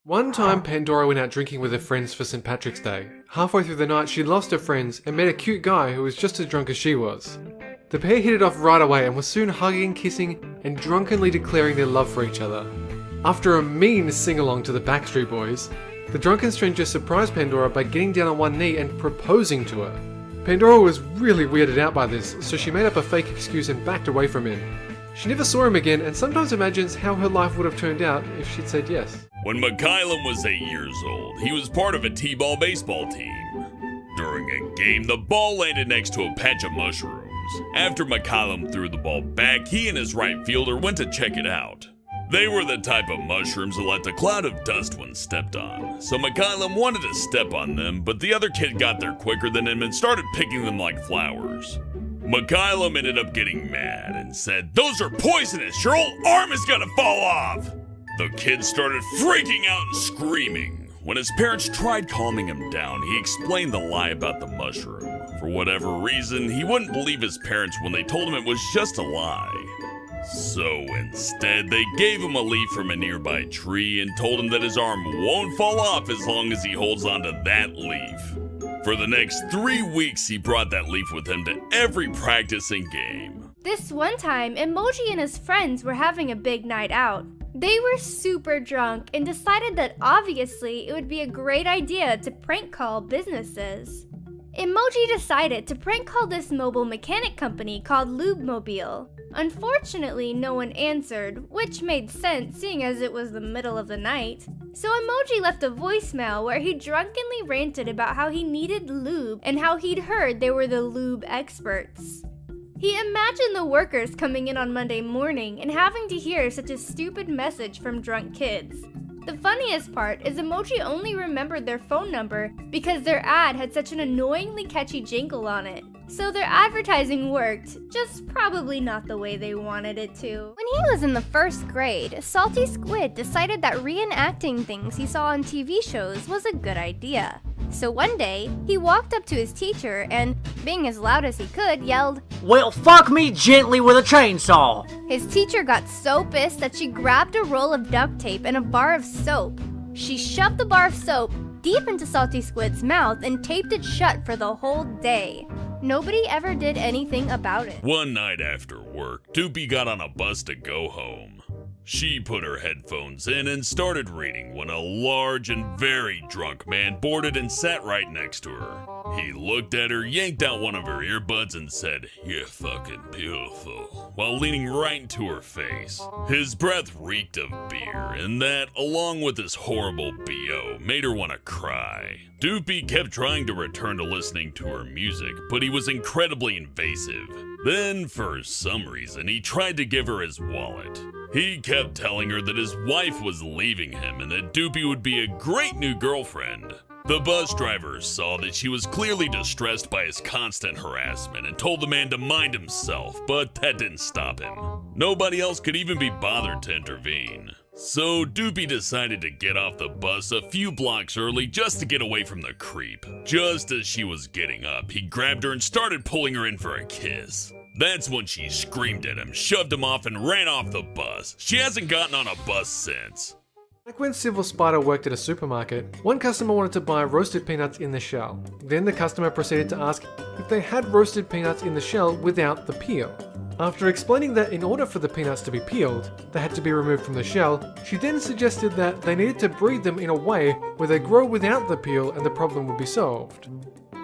One time, Pandora went out drinking with her friends for St. Patrick's Day. Halfway through the night, she lost her friends and met a cute guy who was just as drunk as she was. The pair hit it off right away and were soon hugging, kissing, and drunkenly declaring their love for each other. After a mean sing-along to the Backstreet Boys, the drunken stranger surprised Pandora by getting down on one knee and proposing to her. Pandora was really weirded out by this, so she made up a fake excuse and backed away from him. She never saw him again and sometimes imagines how her life would have turned out if she'd said yes. When Mikhailum was 8 years old, he was part of a t-ball baseball team. During a game, the ball landed next to a patch of mushrooms. After Mikhailum threw the ball back, he and his right fielder went to check it out. They were the type of mushrooms that left a cloud of dust when stepped on, so Mikhailum wanted to step on them, but the other kid got there quicker than him and started picking them like flowers. Mikhailum ended up getting mad and said, "Those are poisonous, your whole arm is gonna fall off!" The kid started freaking out and screaming. When his parents tried calming him down, he explained the lie about the mushroom. For whatever reason, he wouldn't believe his parents when they told him it was just a lie. So instead, they gave him a leaf from a nearby tree and told him that his arm won't fall off as long as he holds onto that leaf. For the next 3 weeks, he brought that leaf with him to every practice and game. This one time, Emoji and his friends were having a big night out. They were super drunk and decided that obviously it would be a great idea to prank call businesses. Emoji decided to prank call this mobile mechanic company called Lube Mobile. Unfortunately, no one answered, which made sense seeing as it was the middle of the night. So Emoji left a voicemail where he drunkenly ranted about how he needed lube and how he'd heard they were the lube experts. He imagined the workers coming in on Monday morning and having to hear such a stupid message from drunk kids. The funniest part is Emoji only remembered their phone number because their ad had such an annoyingly catchy jingle on it. So their advertising worked, just probably not the way they wanted it to. When he was in the first grade, Salty Squid decided that reenacting things he saw on TV shows was a good idea. So one day, he walked up to his teacher and, being as loud as he could, yelled, "Well, fuck me gently with a chainsaw!" His teacher got so pissed that she grabbed a roll of duct tape and a bar of soap. She shoved the bar of soap deep into Salty Squid's mouth and taped it shut for the whole day. Nobody ever did anything about it. One night after work, Doopy got on a bus to go home. She put her headphones in and started reading when a large and very drunk man boarded and sat right next to her. He looked at her, yanked out one of her earbuds and said, "You're fucking beautiful," while leaning right into her face. His breath reeked of beer, and that, along with his horrible BO, made her want to cry. Doopy kept trying to return to listening to her music, but he was incredibly invasive. Then, for some reason, he tried to give her his wallet. He kept telling her that his wife was leaving him and that Doopy would be a great new girlfriend. The bus driver saw that she was clearly distressed by his constant harassment and told the man to mind himself, but that didn't stop him. Nobody else could even be bothered to intervene. So Doopy decided to get off the bus a few blocks early just to get away from the creep. Just as she was getting up, he grabbed her and started pulling her in for a kiss. That's when she screamed at him, shoved him off, and ran off the bus. She hasn't gotten on a bus since. Like when Civil Spider worked at a supermarket, one customer wanted to buy roasted peanuts in the shell. Then the customer proceeded to ask if they had roasted peanuts in the shell without the peel. After explaining that in order for the peanuts to be peeled, they had to be removed from the shell, she then suggested that they needed to breed them in a way where they grow without the peel and the problem would be solved.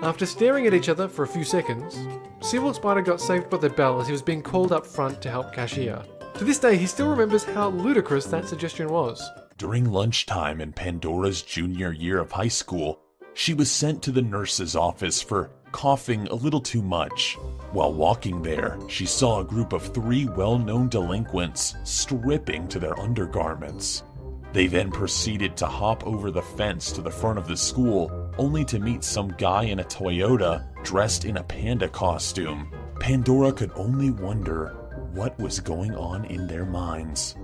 After staring at each other for a few seconds, Civil Spider got saved by the bell as he was being called up front to help cashier. To this day, he still remembers how ludicrous that suggestion was. During lunchtime in Pandora's junior year of high school, she was sent to the nurse's office for coughing a little too much. While walking there, she saw a group of 3 well-known delinquents stripping to their undergarments. They then proceeded to hop over the fence to the front of the school, only to meet some guy in a Toyota dressed in a panda costume. Pandora could only wonder what was going on in their minds.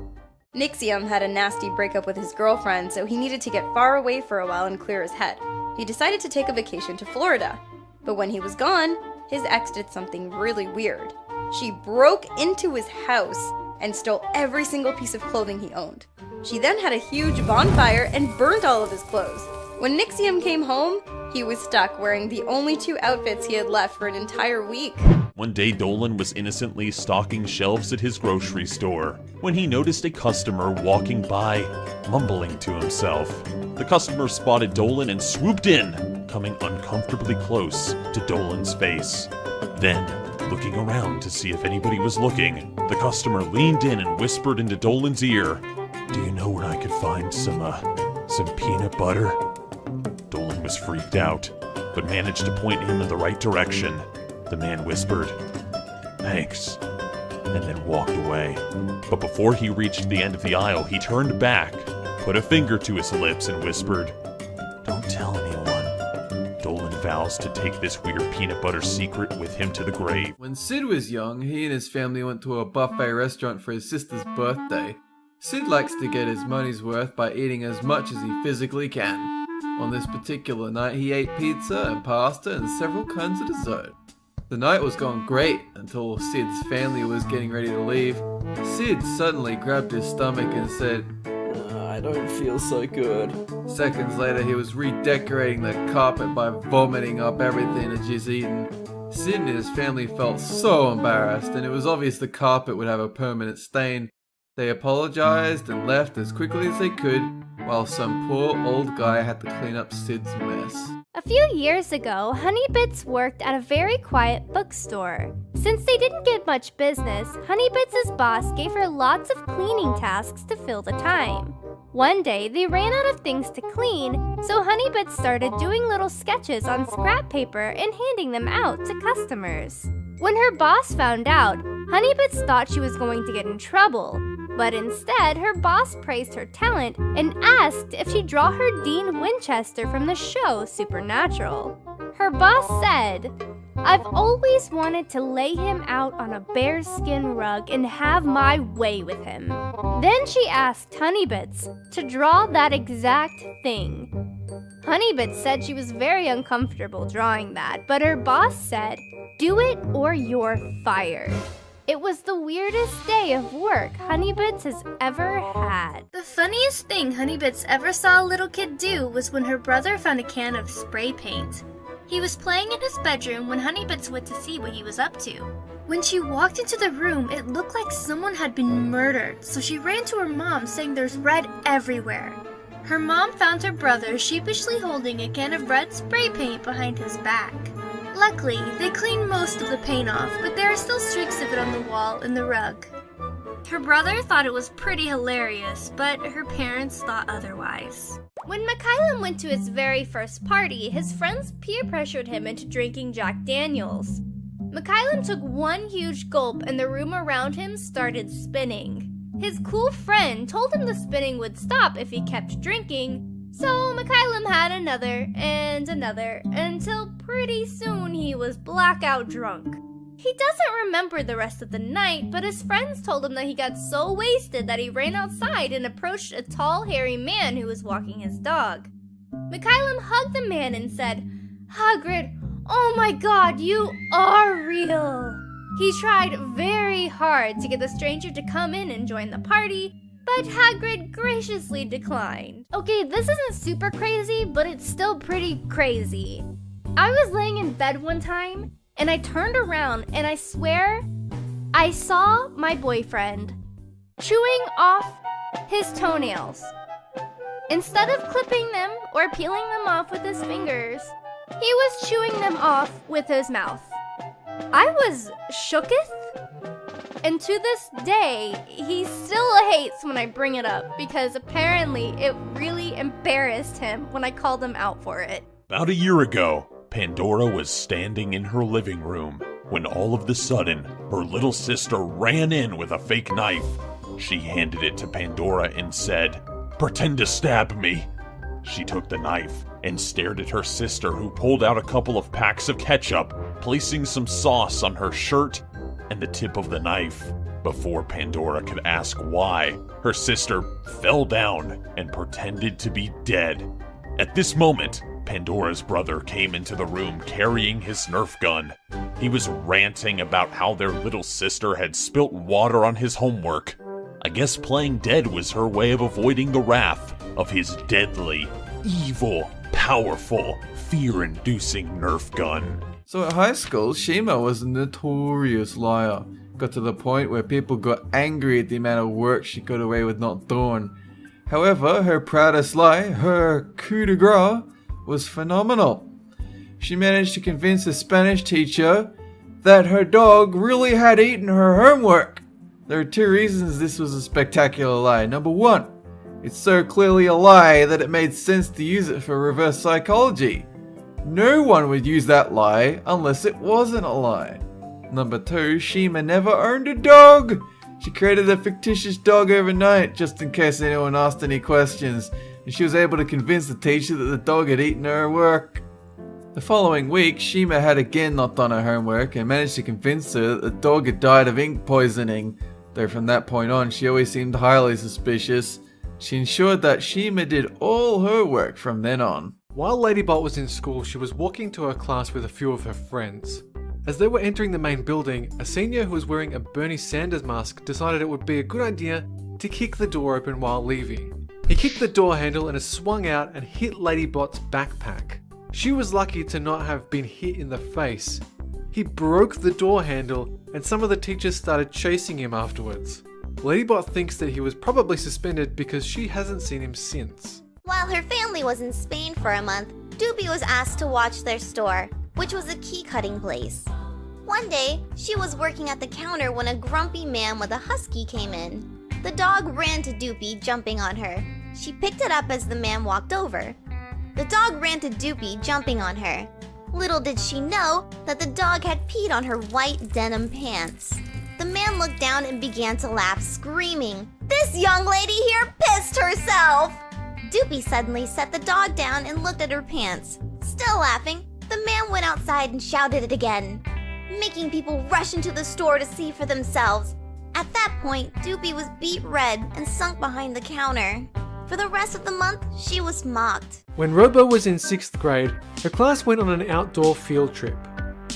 Nixium had a nasty breakup with his girlfriend, so he needed to get far away for a while and clear his head. He decided to take a vacation to Florida. But when he was gone, his ex did something really weird. She broke into his house and stole every single piece of clothing he owned. She then had a huge bonfire and burnt all of his clothes. When Nixium came home, he was stuck wearing the only 2 outfits he had left for an entire week. One day, Dolan was innocently stocking shelves at his grocery store when he noticed a customer walking by, mumbling to himself. The customer spotted Dolan and swooped in, coming uncomfortably close to Dolan's face. Then, looking around to see if anybody was looking, the customer leaned in and whispered into Dolan's ear, "Do you know where I could find some peanut butter?" Dolan was freaked out, but managed to point him in the right direction. The man whispered, "Thanks," and then walked away. But before he reached the end of the aisle, he turned back, put a finger to his lips, and whispered, "Don't tell anyone." Dolan vows to take this weird peanut butter secret with him to the grave. When Sid was young, he and his family went to a buffet restaurant for his sister's birthday. Sid likes to get his money's worth by eating as much as he physically can. On this particular night, he ate pizza and pasta and several kinds of dessert. The night was going great until Sid's family was getting ready to leave. Sid suddenly grabbed his stomach and said, "I don't feel so good." Seconds later, he was redecorating the carpet by vomiting up everything that she's eaten. Sid and his family felt so embarrassed, and it was obvious the carpet would have a permanent stain. They apologized and left as quickly as they could, while some poor old guy had to clean up Sid's mess. A few years ago, Honeybits worked at a very quiet bookstore. Since they didn't get much business, Honeybits' boss gave her lots of cleaning tasks to fill the time. One day, they ran out of things to clean, so Honeybits started doing little sketches on scrap paper and handing them out to customers. When her boss found out, Honeybits thought she was going to get in trouble, but instead, her boss praised her talent and asked if she'd draw her Dean Winchester from the show Supernatural. Her boss said, "I've always wanted to lay him out on a bearskin rug and have my way with him." Then she asked Honeybits to draw that exact thing. Honeybits said she was very uncomfortable drawing that, but her boss said, "Do it or you're fired." It was the weirdest day of work Honeybits has ever had. The funniest thing Honeybits ever saw a little kid do was when her brother found a can of spray paint. He was playing in his bedroom when Honeybits went to see what he was up to. When she walked into the room, it looked like someone had been murdered, so she ran to her mom saying there's red everywhere. Her mom found her brother sheepishly holding a can of red spray paint behind his back. Luckily, they cleaned most of the paint off, but there are still streaks of it on the wall and the rug. Her brother thought it was pretty hilarious, but her parents thought otherwise. When Mikhailin went to his very first party, his friends peer pressured him into drinking Jack Daniels. Mikhailin took one huge gulp and the room around him started spinning. His cool friend told him the spinning would stop if he kept drinking, so Mikhailin had another and another until pretty soon he was blackout drunk. He doesn't remember the rest of the night, but his friends told him that he got so wasted that he ran outside and approached a tall, hairy man who was walking his dog. Mikhailin hugged the man and said, "Hagrid, oh my god, you are real." He tried very hard to get the stranger to come in and join the party, but Hagrid graciously declined. Okay, this isn't super crazy, but it's still pretty crazy. I was laying in bed one time, and I turned around, and I swear I saw my boyfriend chewing off his toenails. Instead of clipping them or peeling them off with his fingers, he was chewing them off with his mouth. I was shooketh, and to this day, he still hates when I bring it up because apparently it really embarrassed him when I called him out for it. About a year ago, Pandora was standing in her living room when all of a sudden, her little sister ran in with a fake knife. She handed it to Pandora and said, "Pretend to stab me." She took the knife and stared at her sister, who pulled out a couple of packs of ketchup, placing some sauce on her shirt and the tip of the knife. Before Pandora could ask why, her sister fell down and pretended to be dead. At this moment, Pandora's brother came into the room carrying his Nerf gun. He was ranting about how their little sister had spilt water on his homework. I guess playing dead was her way of avoiding the wrath of his deadly, evil, powerful, fear-inducing Nerf gun. So at high school, Shima was a notorious liar. Got to the point where people got angry at the amount of work she got away with not doing. However, her proudest lie, her coup de grace, was phenomenal. She managed to convince a Spanish teacher that her dog really had eaten her homework. There are two reasons this was a spectacular lie. Number one, it's so clearly a lie that it made sense to use it for reverse psychology. No one would use that lie unless it wasn't a lie. Number two, Shima never owned a dog. She created a fictitious dog overnight just in case anyone asked any questions, and she was able to convince the teacher that the dog had eaten her work. The following week, Shima had again not done her homework and managed to convince her that the dog had died of ink poisoning, though from that point on she always seemed highly suspicious. She ensured that Shima did all her work from then on. While Ladybot was in school, she was walking to her class with a few of her friends. As they were entering the main building, a senior who was wearing a Bernie Sanders mask decided it would be a good idea to kick the door open while leaving. He kicked the door handle and it swung out and hit Ladybot's backpack. She was lucky to not have been hit in the face. He broke the door handle and some of the teachers started chasing him afterwards. Ladybot thinks that he was probably suspended because she hasn't seen him since. While her family was in Spain for a month, Doopy was asked to watch their store, which was a key-cutting place. One day, she was working at the counter when a grumpy man with a husky came in. The dog ran to Doopy, jumping on her. She picked it up as the man walked over. The dog ran to Doopy, jumping on her. Little did she know that the dog had peed on her white denim pants. The man looked down and began to laugh, screaming, "This young lady here pissed herself!" Doopy suddenly set the dog down and looked at her pants. Still laughing, the man went outside and shouted it again, making people rush into the store to see for themselves. At that point, Doopy was beet red and sunk behind the counter. For the rest of the month, she was mocked. When Robo was in 6th grade, her class went on an outdoor field trip.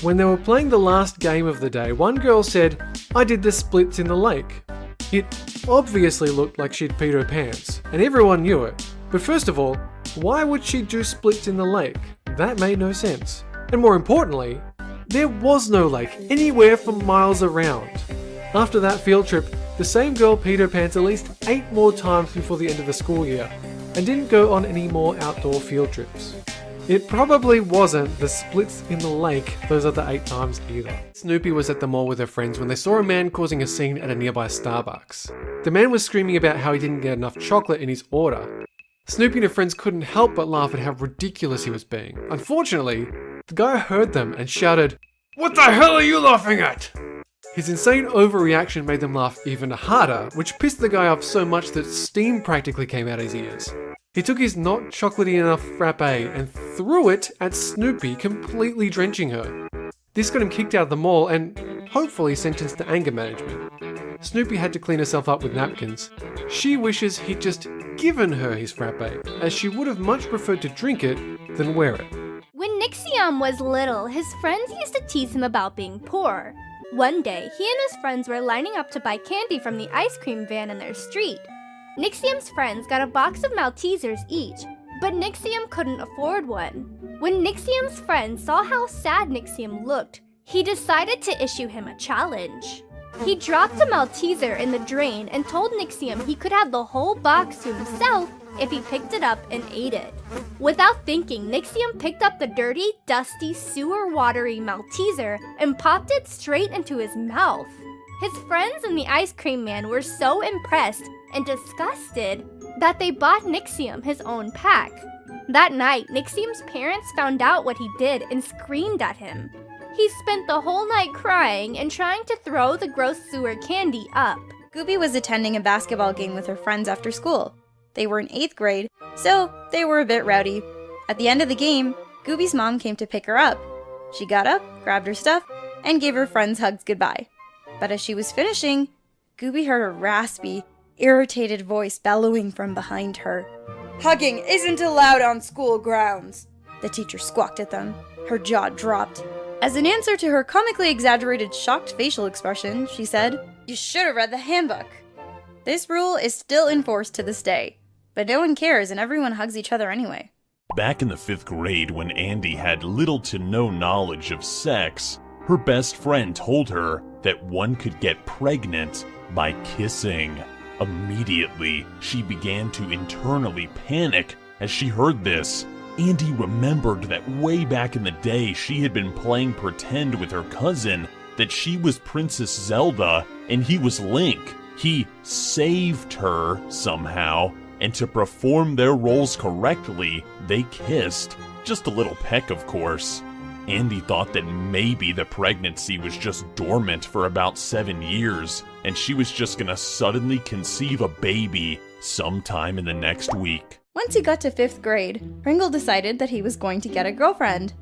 When they were playing the last game of the day, one girl said, "I did the splits in the lake." It obviously looked like she'd peed her pants, and everyone knew it. But first of all, why would she do splits in the lake? That made no sense. And more importantly, there was no lake anywhere for miles around. After that field trip, the same girl peed her pants at least 8 more times before the end of the school year, and didn't go on any more outdoor field trips. It probably wasn't the splits in the lake those other 8 times either. Snoopy was at the mall with her friends when they saw a man causing a scene at a nearby Starbucks. The man was screaming about how he didn't get enough chocolate in his order. Snoopy and her friends couldn't help but laugh at how ridiculous he was being. Unfortunately, the guy heard them and shouted, "What the hell are you laughing at?" His insane overreaction made them laugh even harder, which pissed the guy off so much that steam practically came out his ears. He took his not chocolatey enough frappe and threw it at Snoopy, completely drenching her. This got him kicked out of the mall and hopefully sentenced to anger management. Snoopy had to clean herself up with napkins. She wishes he'd just given her his frappe, as she would have much preferred to drink it than wear it. When Nixium was little, his friends used to tease him about being poor. One day, he and his friends were lining up to buy candy from the ice cream van in their street. Nixium's friends got a box of Maltesers each, but Nixium couldn't afford one. When Nixium's friends saw how sad Nixium looked, he decided to issue him a challenge. He dropped a Malteser in the drain and told Nixium he could have the whole box to himself if he picked it up and ate it. Without thinking, Nixium picked up the dirty, dusty, sewer-watery Malteser and popped it straight into his mouth. His friends and the ice cream man were so impressed and disgusted that they bought Nixium his own pack. That night, Nixium's parents found out what he did and screamed at him. He spent the whole night crying and trying to throw the gross sewer candy up. Gooby was attending a basketball game with her friends after school. They were in 8th grade, so they were a bit rowdy. At the end of the game, Gooby's mom came to pick her up. She got up, grabbed her stuff, and gave her friends hugs goodbye. But as she was finishing, Gooby heard a raspy, irritated voice bellowing from behind her. "Hugging isn't allowed on school grounds!" The teacher squawked at them. Her jaw dropped. As an answer to her comically exaggerated, shocked facial expression, she said, "You should have read the handbook." This rule is still enforced to this day, but no one cares and everyone hugs each other anyway. Back in the 5th grade, when Andy had little to no knowledge of sex, her best friend told her that one could get pregnant by kissing. Immediately, she began to internally panic as she heard this. Andy remembered that way back in the day she had been playing pretend with her cousin, that she was Princess Zelda and he was Link. He saved her somehow, and to perform their roles correctly, they kissed. Just a little peck, of course. Andy thought that maybe the pregnancy was just dormant for about 7 years, and she was just gonna suddenly conceive a baby sometime in the next week. Once he got to 5th grade, Pringle decided that he was going to get a girlfriend.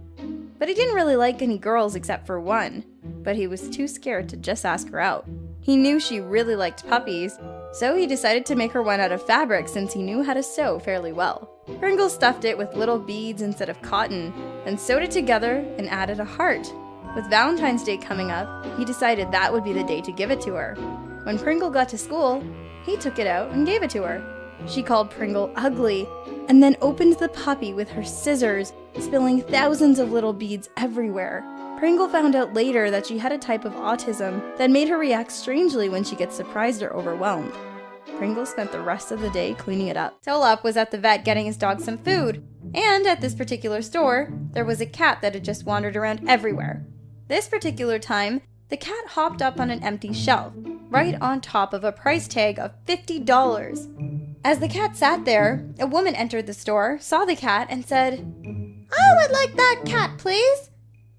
But he didn't really like any girls except for one, but he was too scared to just ask her out. He knew she really liked puppies, so he decided to make her one out of fabric since he knew how to sew fairly well. Pringle stuffed it with little beads instead of cotton, and sewed it together and added a heart. With Valentine's Day coming up, he decided that would be the day to give it to her. When Pringle got to school, he took it out and gave it to her. She called Pringle ugly, and then opened the puppy with her scissors, spilling thousands of little beads everywhere. Pringle found out later that she had a type of autism that made her react strangely when she gets surprised or overwhelmed. Pringle spent the rest of the day cleaning it up. Tolop was at the vet getting his dog some food, and at this particular store, there was a cat that had just wandered around everywhere. This particular time, the cat hopped up on an empty shelf, right on top of a price tag of $50. As the cat sat there, a woman entered the store, saw the cat, and said, "I would like that cat, please."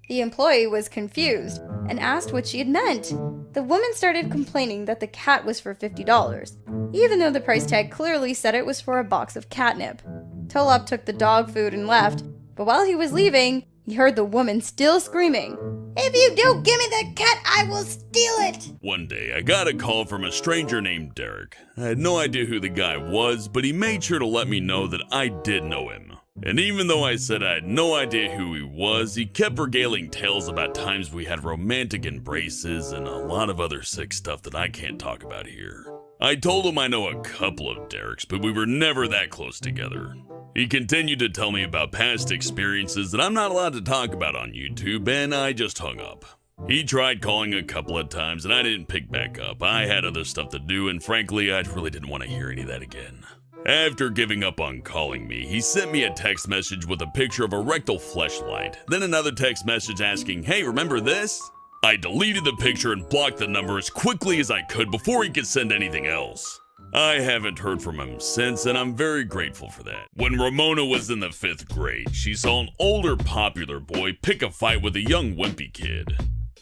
The employee was confused and asked what she had meant. The woman started complaining that the cat was for $50, even though the price tag clearly said it was for a box of catnip. Tolop took the dog food and left, but while he was leaving, he heard the woman still screaming, "If you don't give me the cat, I will steal it!" One day, I got a call from a stranger named Derek. I had no idea who the guy was, but he made sure to let me know that I did know him. And even though I said I had no idea who he was, he kept regaling tales about times we had romantic embraces and a lot of other sick stuff that I can't talk about here. I told him I know a couple of Dereks, but we were never that close together. He continued to tell me about past experiences that I'm not allowed to talk about on YouTube, and I just hung up. He tried calling a couple of times, and I didn't pick back up. I had other stuff to do, and frankly, I really didn't want to hear any of that again. After giving up on calling me, he sent me a text message with a picture of a rectal fleshlight, then another text message asking, "Hey, remember this?" I deleted the picture and blocked the number as quickly as I could before he could send anything else. I haven't heard from him since, and I'm very grateful for that. When Ramona was in the 5th grade, she saw an older popular boy pick a fight with a young wimpy kid.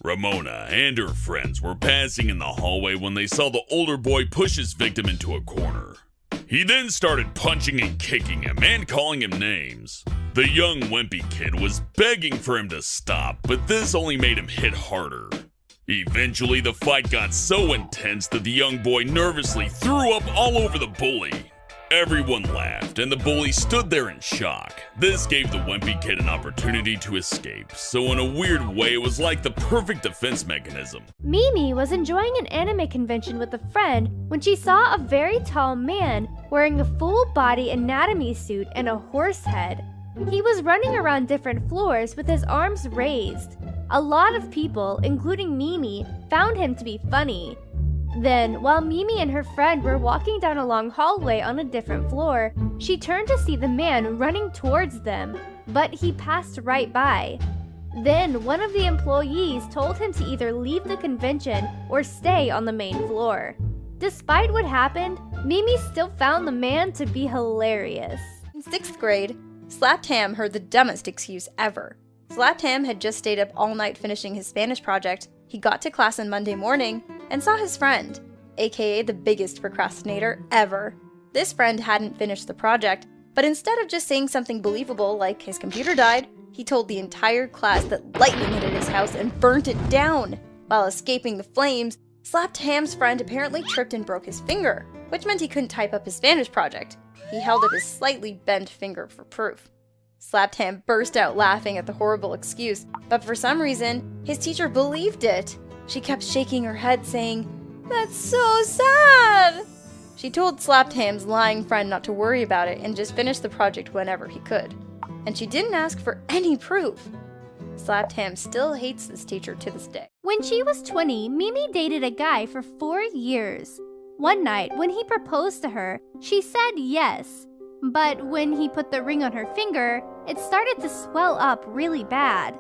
Ramona and her friends were passing in the hallway when they saw the older boy push his victim into a corner. He then started punching and kicking him and calling him names. The young wimpy kid was begging for him to stop, but this only made him hit harder. Eventually, the fight got so intense that the young boy nervously threw up all over the bully. Everyone laughed, and the bully stood there in shock. This gave the wimpy kid an opportunity to escape, so in a weird way, it was like the perfect defense mechanism. Mimi was enjoying an anime convention with a friend when she saw a very tall man wearing a full-body anatomy suit and a horse head. He was running around different floors with his arms raised. A lot of people, including Mimi, found him to be funny. Then, while Mimi and her friend were walking down a long hallway on a different floor, she turned to see the man running towards them, but he passed right by. Then, one of the employees told him to either leave the convention or stay on the main floor. Despite what happened, Mimi still found the man to be hilarious. In 6th grade, Slapped Ham heard the dumbest excuse ever. Slapped Ham had just stayed up all night finishing his Spanish project. He got to class on Monday morning and saw his friend, aka the biggest procrastinator ever. This friend hadn't finished the project, but instead of just saying something believable like his computer died, he told the entire class that lightning hit his house and burnt it down. While escaping the flames, Slapped Ham's friend apparently tripped and broke his finger, which meant he couldn't type up his Spanish project. He held up his slightly bent finger for proof. Slapped Ham burst out laughing at the horrible excuse, but for some reason, his teacher believed it. She kept shaking her head saying, "That's so sad." She told Slapped Ham's lying friend not to worry about it and just finish the project whenever he could. And she didn't ask for any proof. Slapped Ham still hates this teacher to this day. When she was 20, Mimi dated a guy for 4 years. One night, when he proposed to her, she said yes. But when he put the ring on her finger, it started to swell up really bad.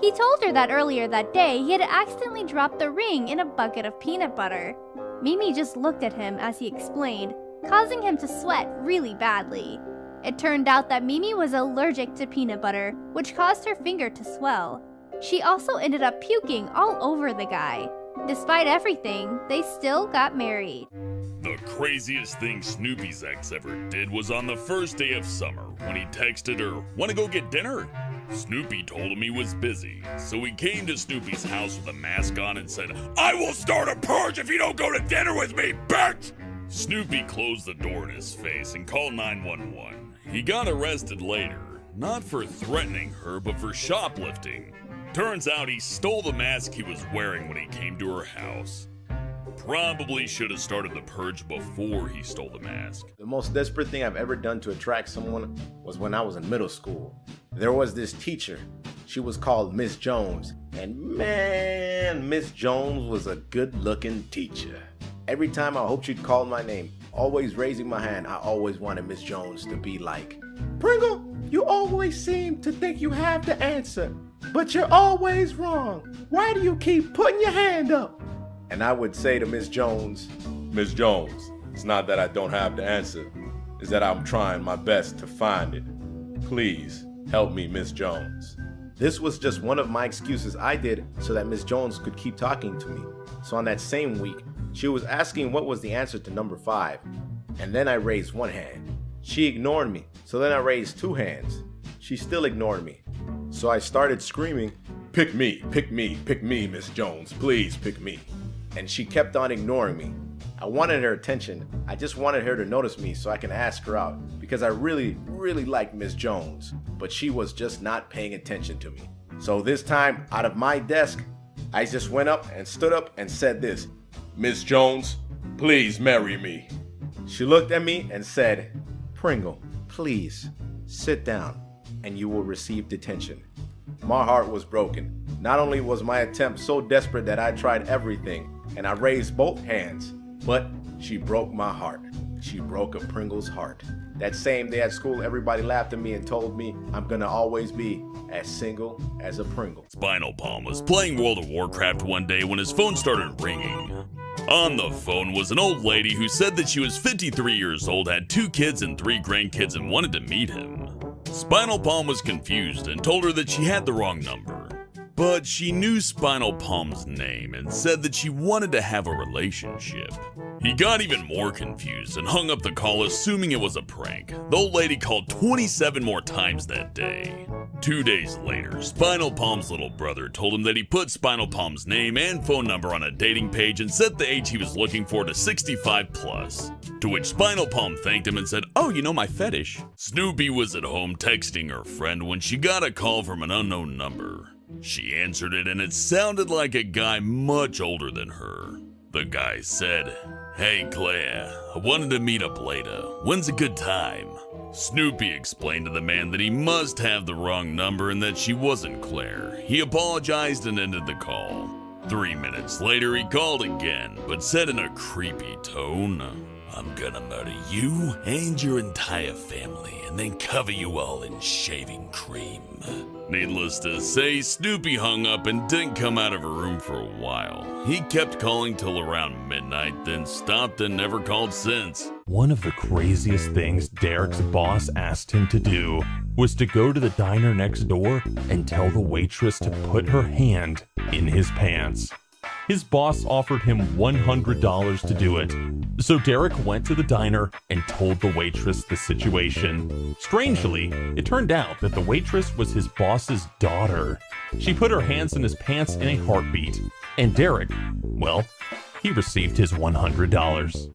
He told her that earlier that day he had accidentally dropped the ring in a bucket of peanut butter. Mimi just looked at him as he explained, causing him to sweat really badly. It turned out that Mimi was allergic to peanut butter, which caused her finger to swell. She also ended up puking all over the guy. Despite everything, they still got married. The craziest thing Snoopy's ex ever did was on the first day of summer when he texted her, "Wanna go get dinner?" Snoopy told him he was busy, so he came to Snoopy's house with a mask on and said, "I will start a purge if you don't go to dinner with me, bitch!" Snoopy closed the door in his face and called 911. He got arrested later, not for threatening her, but for shoplifting. Turns out he stole the mask he was wearing when he came to her house. Probably should have started the purge before he stole the mask. The most desperate thing I've ever done to attract someone was when I was in middle school. There was this teacher. She was called Miss Jones. And man, Miss Jones was a good-looking teacher. Every time I hoped she'd call my name, always raising my hand, I always wanted Miss Jones to be like, "Pringle, you always seem to think you have the answer, but you're always wrong. Why do you keep putting your hand up?" And I would say to Miss Jones, "Miss Jones, it's not that I don't have the answer. It's that I'm trying my best to find it. Please help me, Miss Jones." This was just one of my excuses I did so that Miss Jones could keep talking to me. So on that same week, she was asking what was the answer to number 5. And then I raised one hand. She ignored me. So then I raised 2 hands. She still ignored me. So I started screaming, pick me, Miss Jones. Please pick me." And she kept on ignoring me. I wanted her attention. I just wanted her to notice me so I can ask her out because I really liked Miss Jones, but she was just not paying attention to me. So this time, out of my desk, I just went up and stood up and said this, "Miss Jones, please marry me." She looked at me and said, "Pringle, please sit down and you will receive detention." My heart was broken. Not only was my attempt so desperate that I tried everything and I raised both hands, but she broke my heart. She broke a Pringle's heart. That same day at school, everybody laughed at me and told me I'm gonna always be as single as a Pringle. Spinal Palm was playing World of Warcraft one day when his phone started ringing. On the phone was an old lady who said that she was 53 years old, had 2 kids and 3 grandkids and wanted to meet him. Spinal Palm was confused and told her that she had the wrong number. But she knew Spinal Palm's name and said that she wanted to have a relationship. He got even more confused and hung up the call assuming it was a prank. The old lady called 27 more times that day. 2 days later, Spinal Palm's little brother told him that he put Spinal Palm's name and phone number on a dating page and set the age he was looking for to 65 plus. To which Spinal Palm thanked him and said, "Oh, you know my fetish." Snoopy was at home texting her friend when she got a call from an unknown number. She answered it and it sounded like a guy much older than her. The guy said, "Hey Claire, I wanted to meet up later. When's a good time?" Snoopy explained to the man that he must have the wrong number and that she wasn't Claire. He apologized and ended the call. 3 minutes later he called again, but said in a creepy tone, "I'm gonna murder you and your entire family and then cover you all in shaving cream." Needless to say, Snoopy hung up and didn't come out of her room for a while. He kept calling till around midnight, then stopped and never called since. One of the craziest things Derek's boss asked him to do was to go to the diner next door and tell the waitress to put her hand in his pants. His boss offered him $100 to do it, so Derek went to the diner and told the waitress the situation. Strangely, it turned out that the waitress was his boss's daughter. She put her hands in his pants in a heartbeat, and Derek, well, he received his $100.